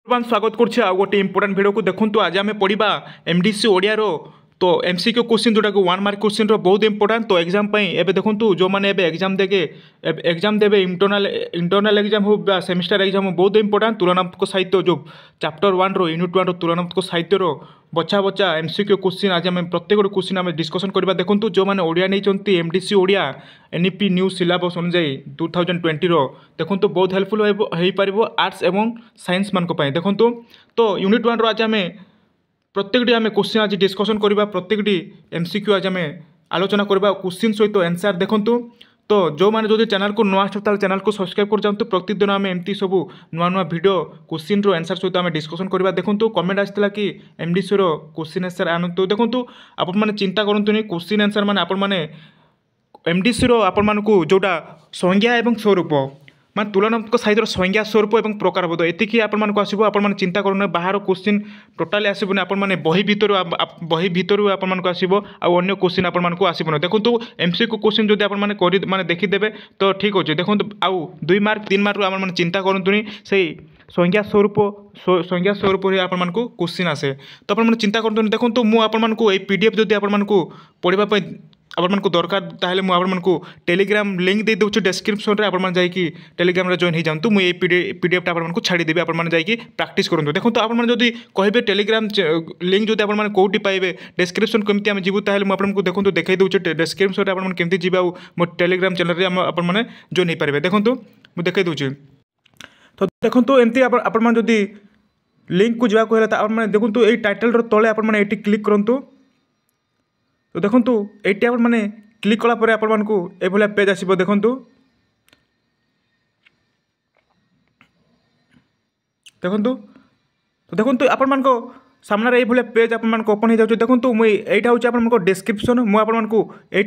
स्वागत करछे आ गोटे इंपोर्टेंट वीडियो को देखंतु आज आमे पढ़िबा एमडीसी ओडिया रो तो एमसीक्यू क्वेश्चन जोटा को 1 मार्क क्वेश्चन रो बहुत इंपोर्टेंट तो एग्जाम पई एबे देखंतु जो माने एबे एग्जाम देबे इंटरनल एग्जाम हो बा सेमिस्टर एग्जाम हो बहुत इंपोर्टेंट तुलनात्मक साहित्य जो चैप्टर 1 रो यूनिट 1 रो तुलनात्मक साहित्य रो बचा बचा एमसीक्यू क्वेश्चन आज आमे प्रत्येक गोटे क्वेश्चन आमे डिस्कशन करबा देखंतु जो माने ओडिया नै चंती MDC Odia NEP new syllabus अनुसार 2020 रो देखंतु बहुत हेल्पफुल होई पारिबो आर्ट्स एवं साइंस मान को पई देखंतु तो यूनिट 1 रो आज आमे प्रत्येकटी आम क्वेश्चन आज डिस्कसन करवा प्रत्येकटी एमसीक्यू आज आम आलोचना करवा क्वेश्चन सहित आंसर देखूँ तो जो मैंने जो चैनल को नुआ आस चैनल को सब्सक्राइब कर जातु प्रतिदिन आम एमती सब नुआ नुआ वीडियो क्वेश्चन रो आंसर सहित आम डिस्कसन करवा देखूँ कमेंट आसाला कि एमडीसी रो क्वेश्चन आंसर आनतु देखूँ आपण मैंने चिंता करतुनि क्वेश्चन आंसर मैंने आपण मैंने एमडीसी रो आपण मानकु जोटा संज्ञा एवं स्वरूप मान तुलनात्मक साहित्य संज्ञा स्वरूप और प्रकारबोध एतिकी आपको आसो आपने चिंता करूँ बाहर क्वेश्चन टोटाली आसबनी आपने बही भितर आपको आसो आन्य क्वेश्चन आपको आसबन देखो एमसीक्यू क्वेश्चन जब आपने देखीदे तो ठीक अच्छे देखो आउ 2 मार्क 3 मार्क आप चिंता करतुनि से संज्ञा स्वरूप आपको क्वेश्चन आसे तो आप चिंता करतुनि देखो मुझे पीडीएफ जब आपको पढ़ापी आपको दरकार ताहले मु आपको टेलीग्राम लिंक दे दूँ डिस्क्रिप्शन में आपन जाइए टेलीग्राम जॉइन हो जातु मुझे पीडीएफ आपको छाड़देवी आपन जाइए प्रैक्टिस करूँ देखो तो आपन जब कहे टेलीग्राम लिंक जब आपने कौटी पाइबे डिस्क्रिप्शन केमती आम जीवु ताहले आपको देखो देखई दूचे डिस्क्रिप्शन में आपन जी मो टेलीग्राम चैनल में आपन जॉइन हो पारे देखो मुझे देखई दूचे तो देखो एमती आपन जदि लिंक को जावाक है आप देखो ये टाइटल तले आपने क्लिक करूँ तो देखो ये मैंने क्लिक कलापर आपको ये पेज आसो देखो देखो तो देखो आपण सामने ये पेज आपको ओपन हो जाए देखो मुझे यहाँ हूँ आप डिस्क्रिप्शन मुझे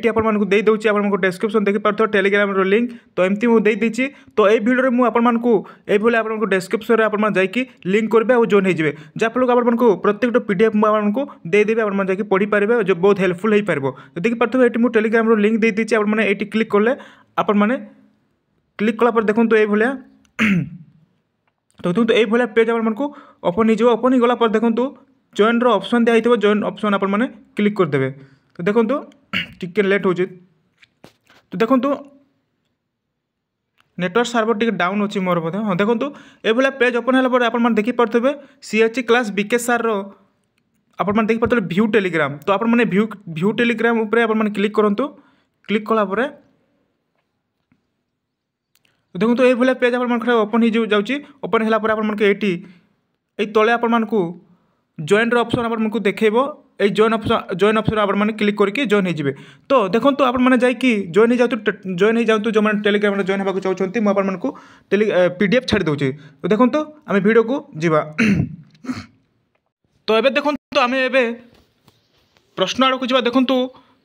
आपको दे दूँगी आपको डिस्क्रिप्शन देखिए टेलीग्राम लिंक तो एमती मुझे देती तो ये भिडियो मुझे आपको डिस्क्रिप्शन में आप जाकि लिंक करेंगे और जॉइन हो जहाँफल आपको प्रत्येक पीडीएफ आपको देदेवी आप जाकि पढ़ी पारे जो बहुत हेल्पफुल हो पार तो देखिए ये मुझे टेलीग्राम लिंक दे देती आपने ये क्लिक कले आपने क्लिक कलापर देखो ये तो देखो ये पेज आपको ओपन हो ओपन हो गला देखो जॉइन रो ऑप्शन दिखाई थो जॉइन ऑप्शन आप क्लिक करदे तो देखो टिके लेट हो तो देखो नेटवर्क सर्वर टी डाउन अच्छी मोर बोधे हाँ देखो ये पेज ओपन है आप देखिपे सीएचई क्लास बीके सार आप देखिपे व्यू टेलीग्राम तो आपने व्यू टेलीग्राम आपने क्लिक करूँ क्लिक कलापर देखो तो ये पेज आप ओपन हो जाऊँगी ओपन है आपको ये तले आपको जॉइन ऑप्शन आपको देखेबो ये जॉइन ऑप्शन आपने क्लिक करके जॉइन हो तो देखो तो आपने जाकि जॉइन हो जातु जो मैंने टेलीग्राम में जॉइन होगा चाहते मुझे आपको पीडीएफ छाड़ी दूसरी तो देखो तो आम वीडियो को जीवा तो ये देखो तो आम ए प्रश्न आड़ को जा देखो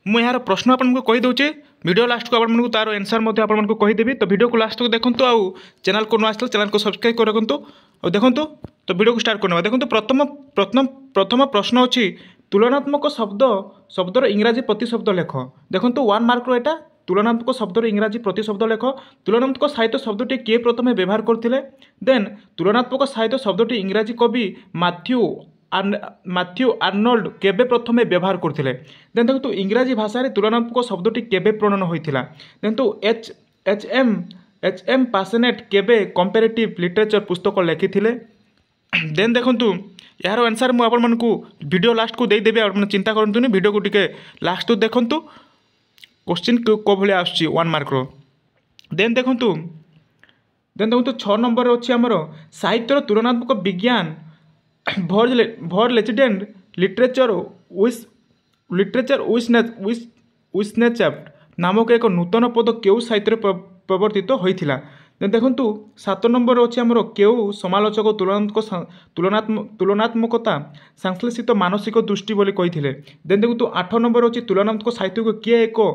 मुझे यार प्रश्न आपको कहीदे वीडियो लास्ट को आपको तार आंसर आपको कहीदेवी तो वीडियो को लास्ट को देखो आउ चैनल को नुआ आसता चैनल को सब्सक्राइब कर रखु और देखो तो वीडियो को स्टार्ट करना देखो प्रथम प्रश्न अच्छी तुलनात्मक शब्दर इंग्राजी प्रतिशब्द लेख देखो 1 मार्क रो एटा तुलनात्मक शब्दर इंग्राजी प्रतिशब्द लेख तुलनात्मक साहित्य शब्दटी किए प्रथम व्यवहार करते देन तुलनात्मक साहित्य शब्दटी इंग्राजी कवि मैथ्यू आर्नल्ड केबे प्रथमे व्यवहार करते देन देखो इंग्राजी भाषा रे तुलनात्मक शब्दटी केबे प्रणयन होइथिला देन तो एच एम पासनेट केबे कंपैरेटिव लिटरेचर पुस्तक लिखिथिले देन देखो यार आंसर मुझे आपको वीडियो लास्ट को देदेवी आप चिंता करतुनि वीडियो को टिके लास्ट तो देखो क्वेश्चन को भाई आस 1 मार्क रो देन देखो 6 नंबर अच्छी आमर साहित्यर तुलनात्मक विज्ञान भर लेजिडेंट लिटरेचर विस्नेचैप्ट नामक एक नूतन पद क्यों साहित्य प्रवर्तित होता देखु 7 नंबर अच्छी आमर क्यों समालोचक तुलनात्मकता संश्लेषित मानसिक दृष्टि बोली कही देन देखु 8 नंबर अच्छी तुलनात्मक साहित्य को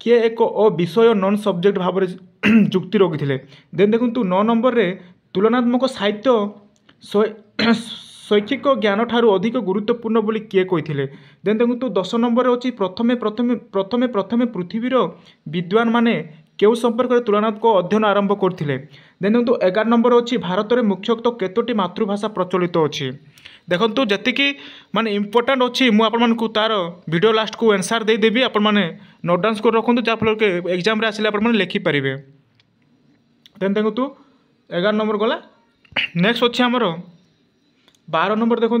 किए एक विषय नॉन सब्जेक्ट भाव में जुक्ति रखी देन देखु 9 नंबर रे तुलनात्मक साहित्य शैक्षिक ज्ञान ठारू अधिक गुरुत्वपूर्ण बोली किए कही देन देखु 10 नंबर अच्छी प्रथमे पृथ्वीर विद्वान माने केउ संपर्क में तुलनात्मक अध्ययन आरंभ करथिले। देन देखो 11 नंबर अच्छी भारत में मुख्यतः केतोटी मातृभाषा प्रचलित अच्छी। देखो जी माने इंपोर्टाट अच्छी मुझे तार वीडियो लास्ट को आंसर देदेवी आपण मैंने नोट डाउन कर रखुद जहाँफल के एग्जाम आसिले आप लिखिपारे। देन देखो 11 नंबर गला। नेक्स्ट अच्छे आमर 12 नंबर देखु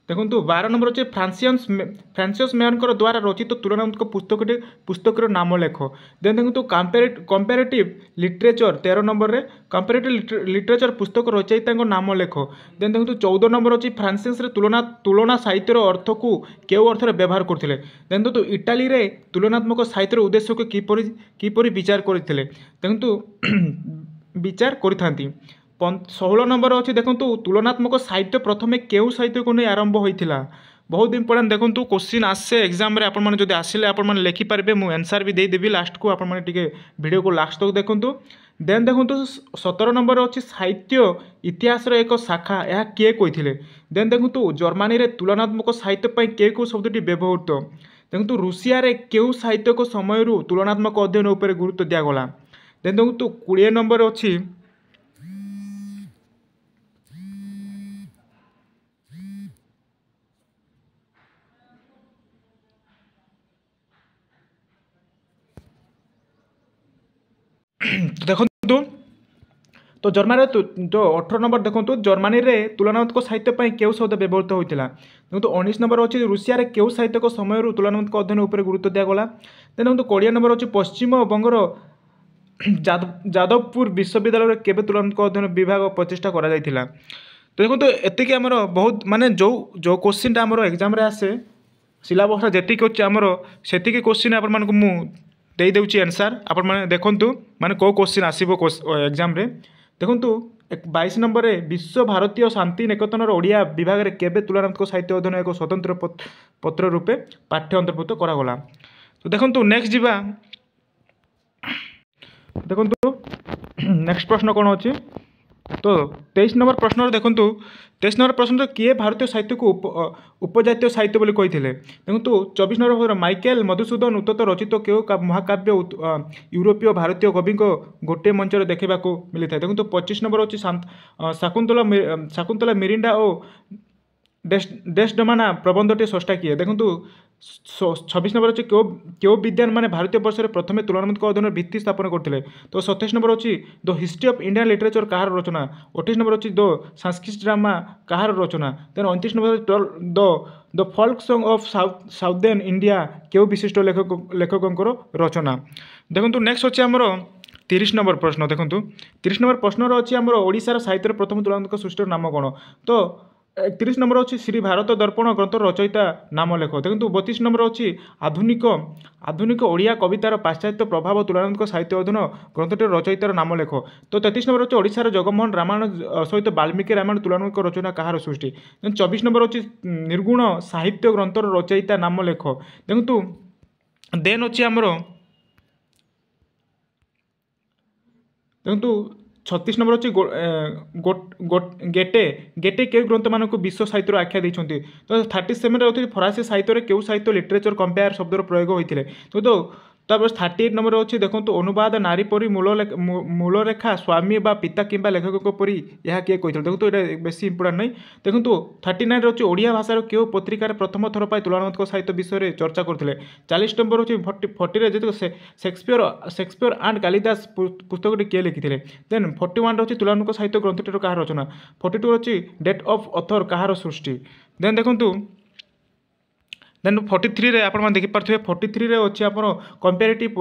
देखो 12 नंबर अच्छे फ्रांसिस मेयरकर द्वारा रचित तुलनात्मक पुस्तक नाम लेख। देन देखो कंपेरेटिव लिटरेचर 13 नंबर रे कंपेरेटिव लिटरेचर पुस्तक रचयिता नाम लेख। देन देखो 14 नंबर अच्छी फ्रांसिस तुलना साहित्यर अर्थ को केउ अर्थ व्यवहार करते। देन देखो इटाली रे तुलनात्मक साहित्यर उद्देश्य को किपरि विचार करते देखो विचार करि। 16 नंबर अच्छी देखो तुलनात्मक साहित्य प्रथमे केउ साहित्य को नहीं आरंभ होता। बहुत इंपोर्टेंट देखो क्वेश्चन आसे एग्जाम रे आपण जब आसिले आपण लिखिपारे मुझे आंसर भी देदेवी लास्ट को आपण वीडियो को लास्ट तक देखूँ। देन देखो 17 नंबर अच्छी साहित्य इतिहास एक शाखा यह किए कही। देन देखो जर्मनी रे तुलनात्मक साहित्य किए कौ शब्दटी व्यवहृत। देखो रूसिया रे केउ साहित्य को समय तुलनात्मक अध्ययन उपर गुरुत्व दिगला। देन देखो 20 नंबर अच्छी देखो तो जर्मनी जो 18 नंबर देखो जर्मनी रे तुलनात्मक साहित्य केउ शब्द व्यवहृत होता। देखो 19 नंबर अच्छी रूसिया रे केउ साहित्य को समय तुलनात्मक अध्ययन उपर गुरुत्व दिगला। देखो 20 नंबर अच्छी पश्चिम बंगर जादवपुर विश्वविद्यालय केबे तुलनात्मक अध्ययन विभाग प्रतिष्ठा करा जायतिला। तो देखो तो एतिक आमर बहुत माने जो जो क्वेश्चन आमर एग्जाम रे आसे सिलेबस जेतिक अच्छे आमर सेतिक क्वेश्चन आपण मानकु मु दे देउची आंसर आपण माने देखंतु माने को क्वेश्चन आसीबो एग्जाम रे। देखंतु 22 नंबर रे विश्व भारतीय शांति निकेतन ओडिया विभाग रे केबे तुलनात्मक साहित्य अध्ययन एक स्वतंत्र पत्र रूपे पाठ्य अंतर्भुक्त करा गला। तो देखंतु नेक्स्ट जीवा देखंतु नेक्स्ट प्रश्न कौन अच्छी। तो 23 नंबर प्रश्न देखो 23 नंबर प्रश्न किए भारतीय साहित्य को उपजातीय साहित्य बोली कही। देखो 24 नंबर माइकेल मधुसूदन उतत रचित केउ महाकाव्य यूरोपीय भारतीय कवि गोटे मंच देखा मिलता है। देखो 25 नंबर अच्छी शाकुंतला मिरिंडा और डेस्डेमोना प्रबंधटी स्रष्टा किए। देखो 26 नंबर अच्छी क्यों विद्वान माने भारतीय वर्ष में प्रथम तुलनात्मक अध्ययन भित्ति स्थापन करते। तो 27 नंबर अच्छी the history of Indian literature कहार रचना। 28 नंबर अच्छी द संस्कृत ड्रामा कहार रचना। देन 29 नंबर the folk song of southern India क्यों विशिष्ट लेखकों रचना। देखो नेक्स्ट अच्छे आमर 30 नंबर प्रश्न। देखो 30 नंबर प्रश्न अच्छी आमर ओडिशार साहित्य प्रथम तुलनात्मक सृष्टिर नाम कौन। तो 31 नंबर अच्छी श्री भारत दर्पण ग्रंथ रचयिता नाम लेख। देखो 32 नंबर अच्छी आधुनिक ओडिया कवितार पाश्चात्य प्रभाव तुलनात्मक साहित्य अध्ययन ग्रंथटिर रचयितार नाम लेख। तो 33 नंबर अच्छी ओडिशार जगमोहन रामायण सहित वाल्मीकि रामायण तुलनात्मक रचना कहार सृष्टि। 24 नंबर अच्छी निर्गुण साहित्य ग्रंथर रचयिता नाम लेख। देखो देन अच्छी आमर देखो 36 नंबर अच्छी गेटे के ग्रंथ मान विश्व साहित्य आख्या देते। तो 37 अच्छी फरासी साहित्य केउ साहित्य लिटरेचर कंपेयर शब्दर प्रयोग होते। तो 38 नंबर अच्छी देखो अनुवाद नारी परी मूल रेखा स्वामी बा पिता किंबा लेखक परी यह किए कही। देखो तो ये बेसी इंपोर्टाट नहीं। देखो 39 अच्छी ओडिया भाषार केउ पत्रिकार प्रथम थर पर तुलनात्मक साहित्य विषय में चर्चा करते। 40 नंबर अच्छी 40 जो शेक्सपियर एंड कालिदास पुस्तक किए लिखी। देन 41 अच्छी तुलनात्मक साहित्य ग्रंथटिर कहार रचना। 42 अच्छी डेट ऑफ ऑथर कहार सृष्टि। देन देखो देन 43 रे आपण देखि पारथिबे 43 रे अछि आपण कंपेरेटिव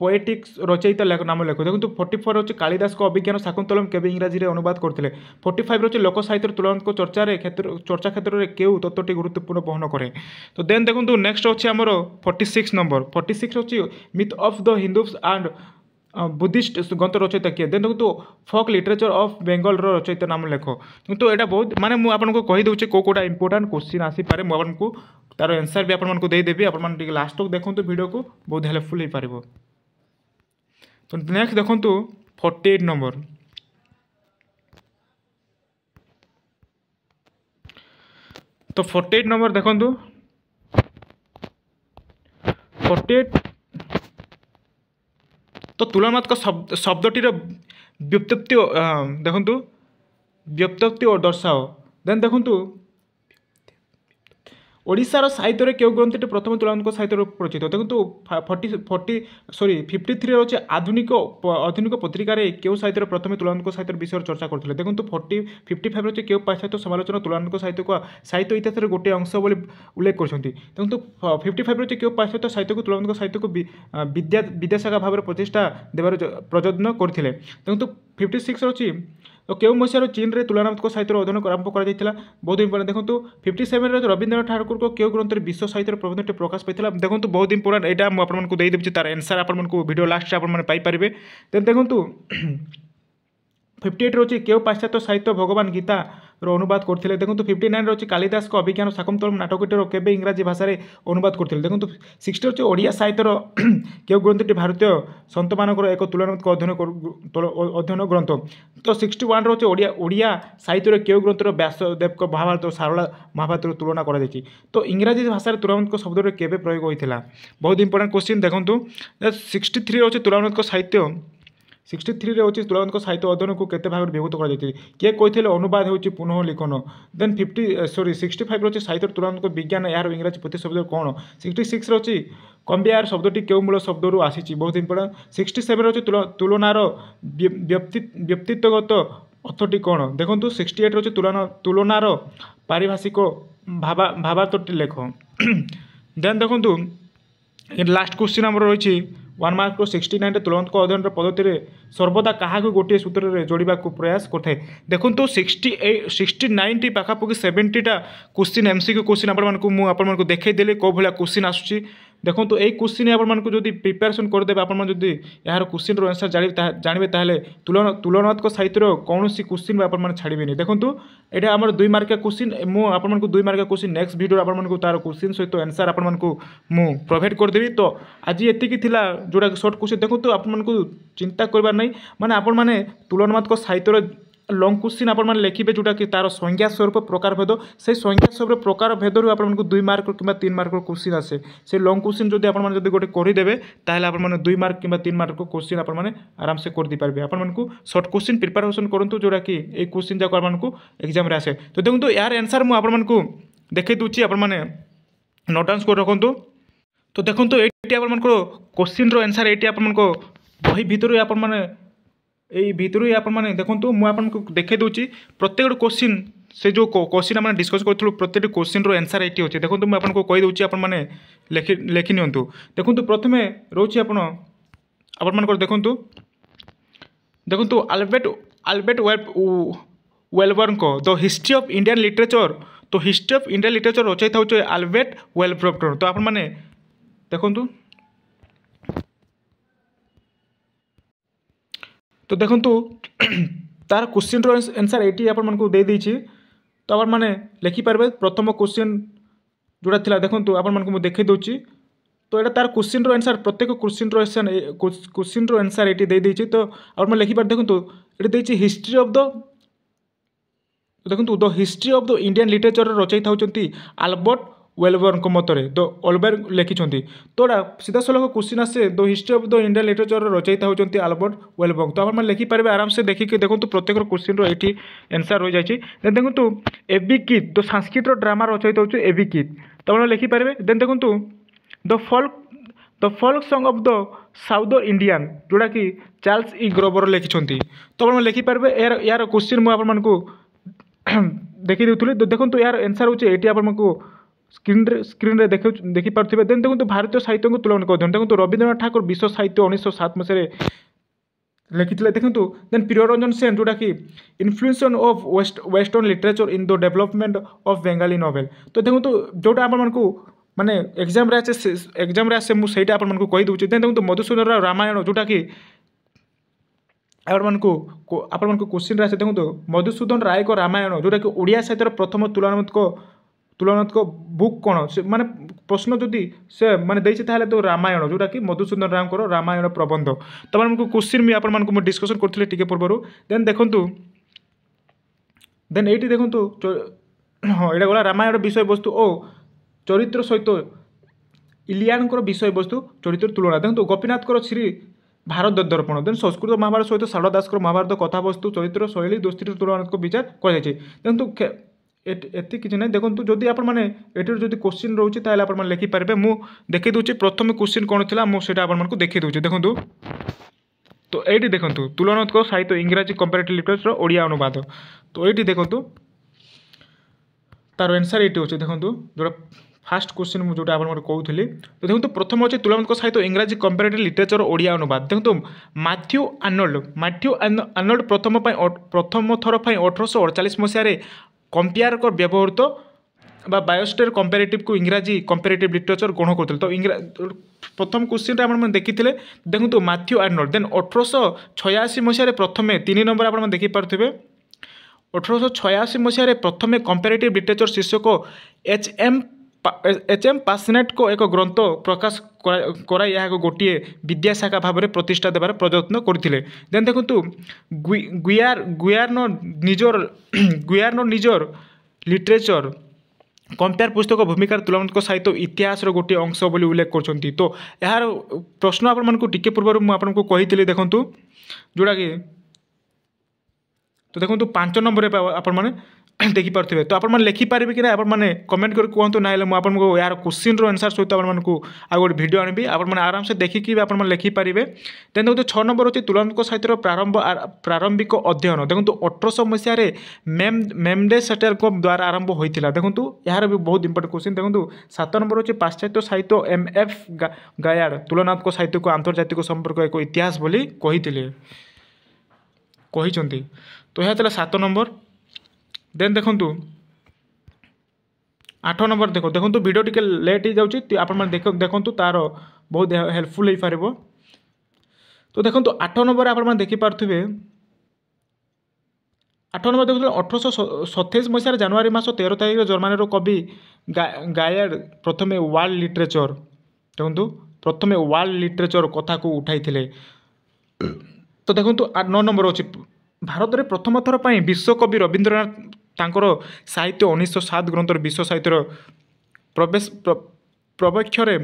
पोएटिक्स रचयिता नाम लेख। देखो 44 अच्छे कालिदास को अभिज्ञान शाकुंतलम केबे इंग्राजी रे अनुवाद करते। 45 अच्छे लोक साहित्य तुलनात्मक चर्चा क्षेत्र में केउ तत्वटी गुरुत्वपूर्ण बहन करे। तो देन देखो नेक्स्ट अच्छे आमर 46 नंबर 46 अच्छी myth of the Hindus and Buddhist ग्रंथ रचयिता किए। देन देखो फोक लिटरेचर ऑफ बेंगल रचयिता नाम लेख। तो यहाँ बहुत माने मुझे कहीदे कौटा इंपोर्टाट क्वेश्चन आसीपे मुझे तार आंसर भी आपको देदेवी। आप लास्ट तक देखो वीडियो को बहुत हेल्पफुल हो पार। तो नेक्स्ट देखो 48 नंबर। तो 48 नंबर देखो 48 तो तुलनात्मक शब्दटीर व्युत्पत्ति देखु व्युत्पत्ति और दर्शाओ देन देखु ओडिशार साहित्य क्यों ग्रंथटी प्रथम तुलनात्मक साहित्य रचित देखो 53 अच्छे आधुनिक पत्रिकार क्यों साहित्य प्रथम तुलनात्मक साहित्य विषय चर्चा करते देखो 55 अच्छे क्यों पाश्चात्य समालोचना तुलनात्मक साहित्य को साहित्य इतिहास गोटे अंश बोली उल्लेख कर देखो 55 अच्छे क्यों पाश्चात्य साहित्य को तुलनात्मक साहित्य को विद्याशाखा भाव में प्रतिष्ठा देवार प्रयोजन करते देखो 56 अच्छी तो क्यों मसीहार चीन में तुलनात्मक साहित्य अध्ययन आरंभ कर बहुत इंपोर्टेंट देखो 57 रवींद्रनाथ ठाकुर को क्यों ग्रंथ विश्व साहित्य प्रबंधटी प्रकाश पाई देखो बहुत इंपोर्टेंट यहाँ मुझे देदेवी तार आंसर आपको वीडियो लास्ट आपरे देन देखो 58 अच्छी क्यों पाश्चात्य साहित्य भगवान गीता अनुवाद करते देखो 59 अच्छी कालिदास को अभिज्ञान शाकुंतलम नाटकटीर के इंग्राजी भाषा में अनुवाद करते देखो 60 अच्छे ओडिया साहित्यर क्यों ग्रंथटी भारतीय सत मानकर एक तुलनात्मक अध्ययन ग्रंथ तो 61 अच्छे ओडिया साहित्य क्यों ग्रंथर व्यासदेव महाभारत और सारला महाभारत तुलना कर तो इंग्राजी भाषा तुलनात्मक शब्द केवे प्रयोग होता बहुत इंपोर्टेंट क्वेश्चन देखो 63 अच्छे तुलनात्मक साहित्य 63 अच्छी तुलनात्मक साहित्य अध्ययन को केते भाग विभक्त कर किए कहते अनुवाद हो पुनः लिखन देन 65 अच्छी साहित्य तुलनात्मक विज्ञान यार इंग्राजी प्रतिशब्द कौन 66 अच्छी कंबियार शब्दटी क्यों मूल शब्द रू आसी बहुत इंपोर्टेंट 67 अच्छी तुलनार व्यक्तित्वगत अर्थटी कौन देखो 68 अच्छी तुलनार पारिभाषिक भावार्थटी लेख देन देखो लास्ट क्वेश्चन आम रही 1 मार्क 69 तुलनात्मक अध्ययन पद्धति सर्वदा क्या गोटे सूत्र में जोड़ा प्रयास करते देखो 69 पाखापाखि 70टा क्वेश्चन एमसीक्यू क्वेश्चन आपको देखईदेली कौ भाया क्वेश्चन आसूँ देखो तो यही क्वेश्चन आपको जब प्रिपेरेसन करदे आपड़ी यार क्वेश्चन आंसर जानवे ताले तुलनात्मक साहित्य कौन क्वेश्चन आप छाड़बे देखो ये आम 2 मार्किया क्वेश्चन मुझे 2 मार्किया क्वेश्चन नेक्स्ट वीडियो आपको तार क्वेश्चन सहित आंसर आपको मुझे प्रोवाइड करदेवी तो आज ये जोड़ा सर्ट क्वेश्चन देखो तो आपको चिंता करबार नहीं माने आपण माने तुलनात्मक साहित्य लंग क्वेश्चन आप लिखे जोटा कि तार संज्ञा स्वरूप प्रकार भेद से संज्ञा स्वरूप प्रकार भेदर आपको 2 मार्क कि 3 मार्क क्वेश्चन आसे से लंग क्वेश्चन जब आप गोटे करदे ताहले आपने 2 मार्क कि 3 मार्क क्वेश्चन आपने आराम से कर दी पारे आपको सर्ट क्वेश्चन प्रिपेरेसन करूँ जोटा कि ये क्वेश्चन जाक आपको एग्जाम आसे तो देखो यार आंसर मुझे देखे दूसरी आपने नोट डाउन कर रखु तो देखो ये आपको क्वेश्चन आंसर ये आपको बही भितर आपने यही भितर आपने देखो मुझे देखे दूसरी प्रत्येक क्वेश्चन से जो क्वेश्चन आम डिस्कस करूँ प्रत्येक क्वेश्चन आंसर ये अच्छे देखो मुझे आपको कहीदे आपने लिखि नि देखो प्रथम रोचे आप देखो आल्बर्ट वेलबर्न को the history of Indian literature तो हिस्ट्री ऑफ इंडियन लिटरेचर रचयिता हूँ आल्बर्ट वेलबर्न तो आपने देखो तो देखो तार क्वेश्चन आंसर ये आपको दे देछि तो आपने लिखिपारे प्रथम क्वेश्चन जोड़ा था देखो आपको देखे दूसरी तो यहाँ तार क्वेश्चन आंसर प्रत्येक क्वेश्चन आंसर ये दे देछि तो आप लिखिपारे देखो ये देछि हिस्ट्री ऑफ द देखो the history of the Indian literature रचयिता होती आल्बर्ट वेलबर्न को मतरे द ऑलबर्ट लिखिं तो सीधा सलख क्वेश्चन आसे the history of the Indian literature रचयिता होती आल्बर्ट वेलबर्न तो आप लिखिपारे आराम से देखिए देखो प्रत्येक क्वेश्चन ये आंसर रही जाए देखो एबी कित द संस्कृत ड्रामा रचयिता होती एबी कित तो आप लिखिपारे देन देखो the folk song of the south Indian जोड़ा कि चार्ल्स ई ग्रोवर लिखिं तो आप लिखिपारे यार क्वेश्चन मुझे देखी दूसरी तो देखो यार आंसर होची ये आपको स्क्रीन रे देखिपे देन देखो भारतीय साहित्य को तुलना कर देखो रवींद्रनाथ ठाकुर विश्व साहित्य 1907 मसीह लिखी देखो देन प्रियरंजन सेन जोटा कि influence of western literature in the development of Bengali novel तो देखो जोटा आपको माने एग्जाम आसे मुझे आपको कही दूसरी देन देखो मधुसूदन राव रामायण जोटा कि आपको क्वेश्चन आसे देखो मधुसूदन राय को रामायण जोटा कि ओडिया साहित्य प्रथम तुलनात्मक बुक कौन से माने प्रश्न जदि से माने देछि ताहले तो रामायण जोटा कि मधुसूदन राव को रामायण प्रबंध तो आपको क्वेश्चन भी आपको डिस्कसन करथिले टिके पूर्व देन देखो देन ये देखो हाँ यहाँ गला रामायण विषय वस्तु ओ चरित्र सहित इलियानଙ୍କର विषयवस्तु चरित्र तुलना देखो गोपीनाथकर श्री भारत दर्पण देन संस्कृत महाभारत सहित शारदा दासकर महाभारत कथावस्तु चरित्र शैली दोस्ती तुलना विचार कराଯାଇଛି देखो एति किसी ना देखो जदि आपण मैंने ये जो क्वेश्चन रोचे आप लिखिपारे मुझे देखी दूसरी प्रथम क्वेश्चन कौन थी मुझे आपको देखी दूसरी देखो तो ये देखो तुलनात्मक साहित्य इंग्राजी कंपैरेटिव लिटरेचर ओडिया अनुवाद तो ये देखो तार आंसर ये अच्छे देखो जो फास्ट क्वेश्चन मुझे जो आपको कहूली तो देखो प्रथम अच्छे तुलनात्मक साहित्य इंग्राजी कंपैरेटिव लिटरेचर ओडिया अनुवाद देखो मैथ्यू आर्नोल्ड प्रथम थर 1848 मसीह कंपेयर कर व्यवहृत बायोस्फीयर कंपैरेटिव को इंग्राजी कंपैरेटिव लिटरेचर ग्रहण करते तो प्रथम क्वेश्चन आप देखी देखो मैथ्यू आर्नोल्ड देन 1886 मसीह प्रथम 3 नंबर आप देखिपे 1886 मसीह प्रथम कंपैरेटिव लिटरेचर शीर्षक एच एम पासनेट को एक ग्रंथ प्रकाश कराई यह गोटे विद्याशाखा भाव में प्रतिष्ठा देवार प्रयत्न करते देन देखो गुयार्नो निजर लिटरेचर कंपेयर पुस्तक भूमिकार तुलनात्मक साहित्य इतिहास गोटे अंश बोली उल्लेख कर तो यार प्रश्न आपको टिके पूर्व मुझे कही देखूँ जोड़ा कि तो देखो 5 नंबर आपण देखिपे तो आप लिखिपारे कि आप कमेंट कर कहतु ना मुझे यार क्वेश्चन आंसर सहित आपको आ गए भिड आनी आप आराम से देखिकी आप लिखिपारे देन देखो 6 नंबर अच्छे तुलनात्मक साहित्य प्रारंभिक अध्ययन देखो 1800 मसीह मेमडे सेटर द्वारा आरंभ होता देखो यार भी बहुत इंपोर्टेंट क्वेश्चन देखो 7 नंबर अच्छे पाश्चात्य साहित्य MF गायार्ड तुलनात्मक साहित्य को आंतर्जातिक संपर्क एक इतिहास बोली कहते तो यह 7 नंबर देन देखो 8 नंबर देखो वीडियो टिके लेट हो जाऊँगी आप देखो तार बहुत हेल्पफुल हो पार तो देखो 8 नंबर आप देखिपे 8 नंबर देखो 1827 मसीह जनवरी मास 13 तारीख जर्मानी कवि गायार्ड प्रथम वर्ल्ड लिटरेचर देखो प्रथम वर्ल्ड लिटरेचर कथा को उठाई तो देखो 9 नंबर अच्छे भारत में प्रथम थर पर विश्वकवि रवींद्रनाथ तांकर साहित्य 1907 ग्रंथर विश्व साहित्यर प्रवेक्षरे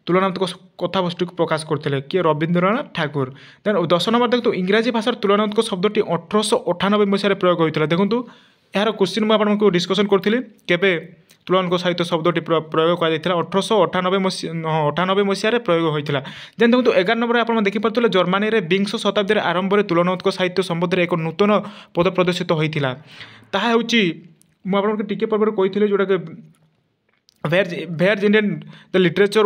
तुलनात्मक कथावस्तु को प्रकाश करते किए रवींद्रनाथ ठाकुर देन 10 नंबर देखो इंग्राजी भाषार तुलनात्मक शब्दटी 1898 मसीह प्रयोग होता देखो यार क्वेश्चन मुझे डिस्कसन करी केवे तुलनात्मक साहित्य शब्दटी प्रयोग कर 1898 मसीह प्रयोग होता देन देखो 11 नंबर आप देखिपे जर्मानी में 20 शताब्दी आरंभ में तुलनात्मक साहित्य संबंध में एक नूतन पद प्रदर्शित होता मुझे टिके पूर्व कही जोटा कि वेयर इंडियन द लिटरेचर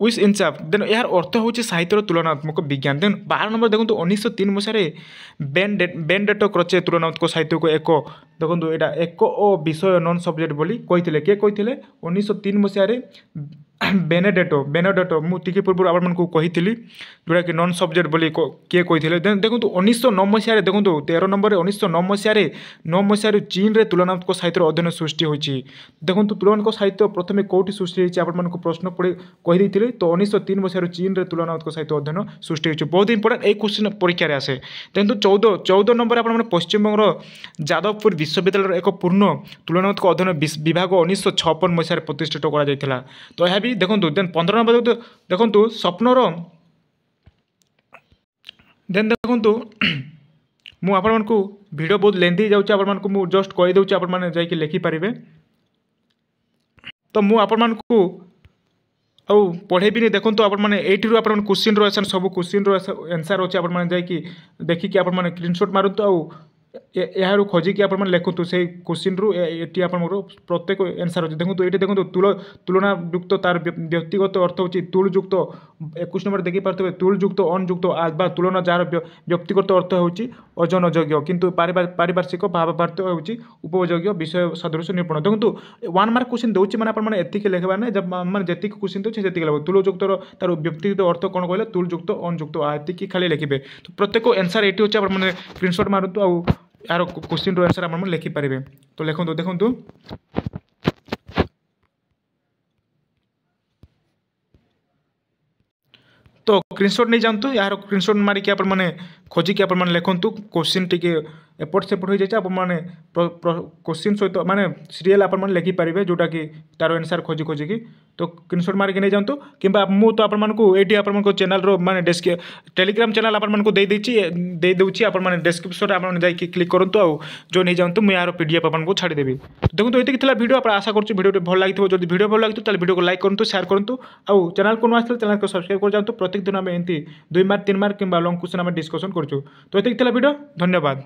विश इनचाफ देन यार अर्थ हूँ साहित्यर तुलनात्मक विज्ञान देन 12 नंबर देखो 1903 मसीह बेनडेट क्रचे तुलनात्मक साहित्य को एक देखो यहाँ एक विषय नॉन सब्जेक्ट बोली कही किए कही 1903 मसीह बेनेडेटो मुझे पूर्व आपको कही जोटा कि नॉन सब्जेक्ट बोली किए कही देखो 1909 मसीह देखो 13 नंबर 1909 मसीह चीन रे तुलनात्मक साहित्य अध्ययन सृष्टि होती देखो तुलनात्मक साहित्य प्रथम कौटी सृष्टि होती आपको प्रश्न पढ़े कही तो 1903 मसीह चीन रे तुलनात्मक साहित्य अध्ययन सृष्टि होती बहुत इंपोर्टेंट एक क्वेश्चन परीक्षा आसे देखो 14 नंबर आप पश्चिमबंगर जादवपुर विश्वविद्यालय एक पूर्ण तुलनात्मक अध्ययन विभाग 1956 मसीह प्रतिष्ठित करा तो यह भी देखो देन 15 नंबर देखो स्वप्नर देन देखो मुझे वीडियो बहुत लेंथी जाऊँगी आपको जस्ट कहीदे आप लिखिपारे तो मुझे आउ पढ़ेबी देखो आप क्वेश्चन आंसर सब क्वेश्चन आंसर अच्छे आप देखिए आप स्क्रीनशॉट मारतु आउ यार खोजिकी आप लिखु से क्वेश्चन रु ये आप प्रत्येक आंसर अच्छे देखो ये देखो तुलना युक्त तार व्यक्तिगत अर्थ हो तुल युक्त 21 नंबर देखिपे तुल युक्त अनुयुक्त बा तुलना जार व्यक्तिगत अर्थ हो अजनयोग्य किंतु पारिपार्श्विक भावार्थ हो उपयोग्य विषय सदृश निरूपण देखो 1 मार्क क्वेश्चन दूसरी मैंने आपको लिखा ना जब मैंने जी क्वेश्चन दूसरी जी लिख तुल युक्त तार व्यक्तिगत अर्थ कौन कहले तुल युक्त अनुयुक्त एति खाली लिखे तो प्रत्येक आंसर ये अच्छे आप स्क्रीनशॉट मारतु आउ यार क्वेश्चन आंसर आप लिखिपारे तो लिखु देखु तो स्क्रीनशॉट नहीं जातु यार स्क्रीनशॉट मारिकी आप खोजिकी आप लिखु क्वेश्चन टी एपट सेपट हो जाए आपण मैंने क्वेश्चन सहित माने सीरियल आपण मैंने लिखिपारे जोटा कि तार आंसर खोजी खोजिकी तो स्क्रीनशॉट मारिक नहीं जातु कि मुझे तो आपको ये चैनल माने टेलीग्राम चैनल आपको दे दूची आपने डिस्क्रिप्शन में जाकि क्लिक करूँ आउ जो नहीं जातु मुझे यार पीडीएफ आपको छाड़देवी देखो तो ये वीडियो आप आशा करूँ वीडियो भल लगी जो वीडियो भल लगी तो वीडियो को लाइक करूँ शेयर करूँ आउ चैनल को नुआ चैनल को सब्सक्राइब कर जातु प्रत्येक दिन आम एमती 2 मार्क 3 मार्क कि लंग क्वेश्चन आम डिस्कसन करूँ तो ये वीडियो धन्यवाद।